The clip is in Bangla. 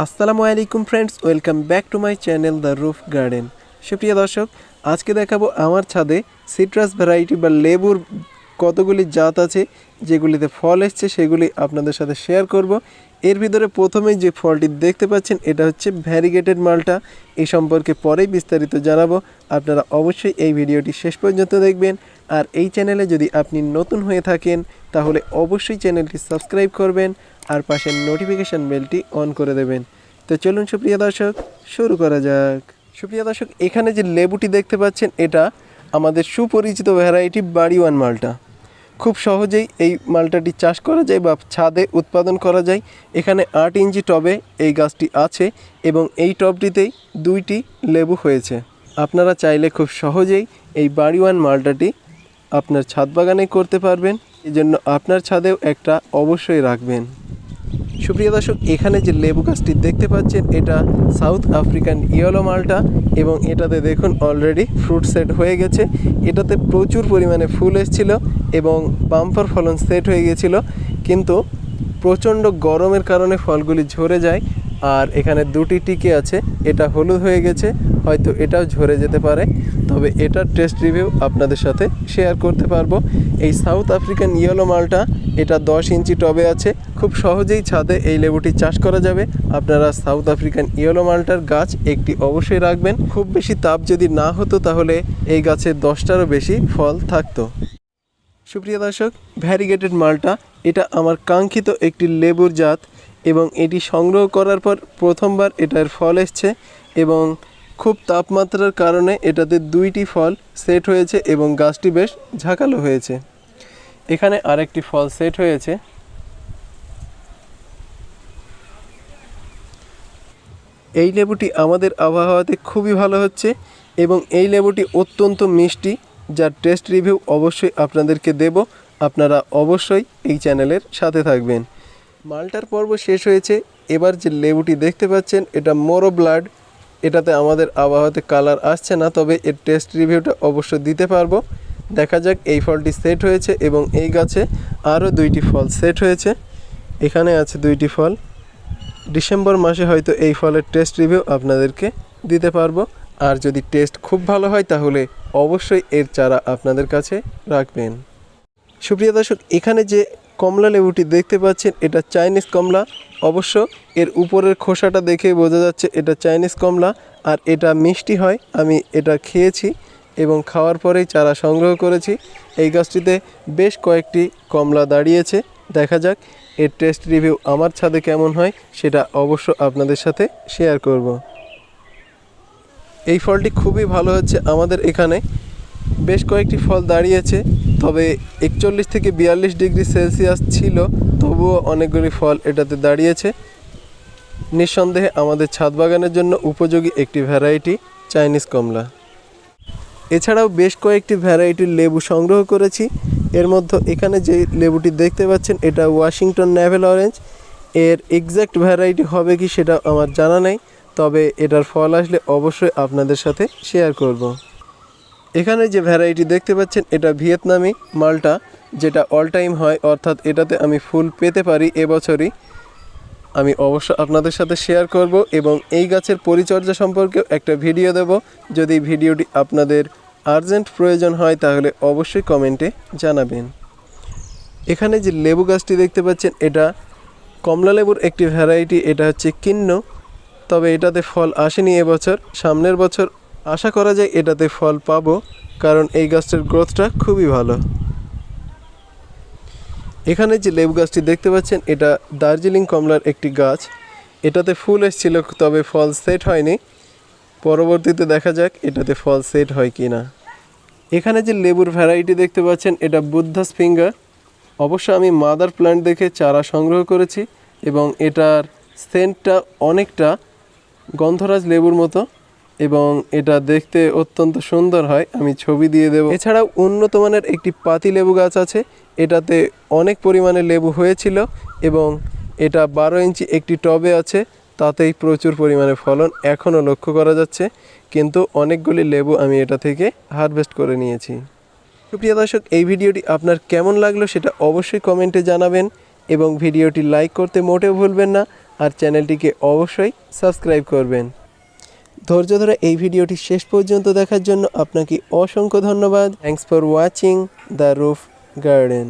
আসসালামু আলাইকুম friends, welcome back to my channel the roof garden. সুপ্রিয় দর্শক, আজকে দেখাবো আমার ছাদে সিট্রাস ভ্যারাইটি বা লেবুর কতগুলি জাত আছে যেগুলিতে ফল এসছে, সেগুলি আপনাদের সাথে শেয়ার করব। এর ভিতরে প্রথমেই যে ফলটি দেখতে পাচ্ছেন এটা হচ্ছে ভ্যারিগেটেড মালটা। এই সম্পর্কে পরেই বিস্তারিত জানাবো। আপনারা অবশ্যই এই ভিডিওটি শেষ পর্যন্ত দেখবেন। আর এই চ্যানেলে যদি আপনি নতুন হয়ে থাকেন তাহলে অবশ্যই চ্যানেলটি সাবস্ক্রাইব করবেন আর পাশের নোটিফিকেশান বেলটি অন করে দেবেন। তো চলুন সুপ্রিয় দর্শক, শুরু করা যাক। সুপ্রিয় দর্শক, এখানে যে লেবুটি দেখতে পাচ্ছেন এটা আমাদের সুপরিচিত ভ্যারাইটি বাড়িওয়ান মালটা। খুব সহজেই এই মালটাটি চাষ করা যায় বা ছাদে উৎপাদন করা যায়। এখানে 8 ইঞ্চি টবে এই গাছটি আছে এবং এই টবটিতেই 2টি লেবু হয়েছে। আপনারা চাইলে খুব সহজেই এই বাড়িওয়ান মালটাটি আপনার ছাদ বাগানে করতে পারবেন। এজন্য আপনার ছাদেও একটা অবশ্যই রাখবেন। সুপ্রিয় দর্শক, এখানে যে লেবু গাছটি দেখতে পাচ্ছেন এটা সাউথ আফ্রিকান ইয়েলো মালটা এবং এটাতে দেখুন অলরেডি ফ্রুট সেট হয়ে গেছে। এটাতে প্রচুর পরিমাণে ফুল এসেছিল এবং বাম্পার ফলন সেট হয়ে গেছিল, কিন্তু প্রচণ্ড গরমের কারণে ফলগুলি ঝরে যায়। আর এখানে 2টি টিকে আছে, এটা হলুদ হয়ে গেছে, হয়তো এটাও ঝরে যেতে পারে। তবে এটার টেস্ট রিভিউ আপনাদের সাথে শেয়ার করতে পারবো। এই সাউথ আফ্রিকান ইয়েলো মালটা এটা 10 ইঞ্চি টবে আছে। খুব সহজেই ছাদে এই লেবুটি চাষ করা যাবে। আপনারা সাউথ আফ্রিকান ইয়েলো মালটার গাছ একটি অবশ্যই রাখবেন। খুব বেশি তাপ যদি না হতো তাহলে এই গাছে 10টারও বেশি ফল থাকতো। সুপ্রিয় দর্শক, ভ্যারিগেটেড মালটা এটা আমার কাঙ্ক্ষিত একটি লেবুর জাত এবং এটি সংগ্রহ করার পর প্রথমবার এটার ফল এসছে এবং খুব তাপমাত্রার কারণে এটাতে 2টি ফল সেট হয়েছে এবং গাছটি বেশ ঝাঁকালো হয়েছে। এখানে আরেকটি ফল সেট হয়েছে। এই লেবুটি আমাদের আবহাওয়াতে খুবই ভালো হচ্ছে এবং এই লেবুটি অত্যন্ত মিষ্টি, যার টেস্ট রিভিউ অবশ্যই আপনাদেরকে দেব। আপনারা অবশ্যই এই চ্যানেলের সাথে থাকবেন। মালটার পর্ব শেষ হয়েছে। এবার যে লেবুটি দেখতে পাচ্ছেন এটা মোরো ব্লাড। এটাতে আমাদের আবহাওয়াতে কালার আসছে না, তবে এর টেস্ট রিভিউটা অবশ্য দিতে পারবো। দেখা যাক। এই ফলটি সেট হয়েছে এবং এই গাছে আরও 2টি ফল সেট হয়েছে। এখানে আছে 2টি ফল। ডিসেম্বর মাসে হয়তো এই ফলের টেস্ট রিভিউ আপনাদেরকে দিতে পারবো। আর যদি টেস্ট খুব ভালো হয় তাহলে অবশ্যই এর চারা আপনাদের কাছে রাখবেন। সুপ্রিয় দর্শক, এখানে যে কমলা লেবুটি দেখতে পাচ্ছেন এটা চাইনিজ কমলা। অবশ্য এর উপরের খোসাটা দেখে বোঝা যাচ্ছে এটা চাইনিজ কমলা আর এটা মিষ্টি হয়। আমি এটা খেয়েছি এবং খাওয়ার পরেই চারা সংগ্রহ করেছি। এই গাছটিতে বেশ কয়েকটি কমলা দাঁড়িয়েছে। দেখা যাক এর টেস্ট রিভিউ আমার ছাদে কেমন হয় সেটা অবশ্য আপনাদের সাথে শেয়ার করব। এই ফলটি খুবই ভালো হচ্ছে। আমাদের এখানে বেশ কয়েকটি ফল দাঁড়িয়েছে, তবে 41 থেকে 42 ডিগ্রি সেলসিয়াস ছিল, তবুও অনেকগুলি ফল এটাতে দাঁড়িয়েছে। নিঃসন্দেহে আমাদের ছাদ বাগানের জন্য উপযোগী একটি ভ্যারাইটি চাইনিজ কমলা। এছাড়াও বেশ কয়েকটি ভ্যারাইটির লেবু সংগ্রহ করেছি। এর মধ্যে এখানে যে লেবুটি দেখতে পাচ্ছেন এটা ওয়াশিংটন নেভেল অরেঞ্জ। এর এক্স্যাক্ট ভ্যারাইটি হবে কি সেটা আমার জানা নেই, তবে এটার ফল আসলে অবশ্যই আপনাদের সাথে শেয়ার করব। এখানে যে ভ্যারাইটি দেখতে পাচ্ছেন এটা ভিয়েতনামি মালটা, যেটা অল টাইম হয়, অর্থাৎ এটাতে আমি ফুল পেতে পারি এবছরই। আমি অবশ্য আপনাদের সাথে শেয়ার করব এবং এই গাছের পরিচর্যা সম্পর্কেও একটা ভিডিও দেব। যদি ভিডিওটি আপনাদের আর্জেন্ট প্রয়োজন হয় তাহলে অবশ্যই কমেন্টে জানাবেন। এখানে যে লেবু গাছটি দেখতে পাচ্ছেন এটা কমলা লেবুর একটি ভ্যারাইটি। এটা হচ্ছে কিন্ন, তবে এটাতে ফল আসেনি এবছর। সামনের বছর আশা করা যায় এটাতে ফল পাবো, কারণ এই গাছটার গ্রোথটা খুবই ভালো। এখানে যে লেবু গাছটি দেখতে পাচ্ছেন এটা দার্জিলিং কমলার একটি গাছ। এটাতে ফুল এসেছিল, তবে ফল সেট হয়নি। পরবর্তীতে দেখা যাক এটাতে ফল সেট হয় কি না। এখানে যে লেবুর ভ্যারাইটি দেখতে পাচ্ছেন এটা বুদ্ধাস ফিঙ্গার। অবশ্য আমি মাদার প্ল্যান্ট দেখে চারা সংগ্রহ করেছি এবং এটার সেন্টটা অনেকটা গন্ধরাজ লেবুর মতো এবং এটা দেখতে অত্যন্ত সুন্দর হয়। আমি ছবি দিয়ে দেব। এছাড়াও উন্নত মানের একটি পাতি লেবু গাছ আছে। এটাতে অনেক পরিমাণে লেবু হয়েছিল এবং এটা 12 ইঞ্চি একটি টবে আছে, তাতেই প্রচুর পরিমাণে ফলন এখনও লক্ষ্য করা যাচ্ছে, কিন্তু অনেকগুলি লেবু আমি এটা থেকে হারভেস্ট করে নিয়েছি। সুপ্রিয় দর্শক, এই ভিডিওটি আপনার কেমন লাগলো সেটা অবশ্যই কমেন্টে জানাবেন এবং ভিডিওটি লাইক করতে মোটেও ভুলবেন না। আর চ্যানেলটিকে অবশ্যই সাবস্ক্রাইব করবেন। ধৈর্য ধরে এই ভিডিওটি শেষ পর্যন্ত দেখার জন্য আপনাকে অসংখ্য ধন্যবাদ। Thanks for watching the roof garden.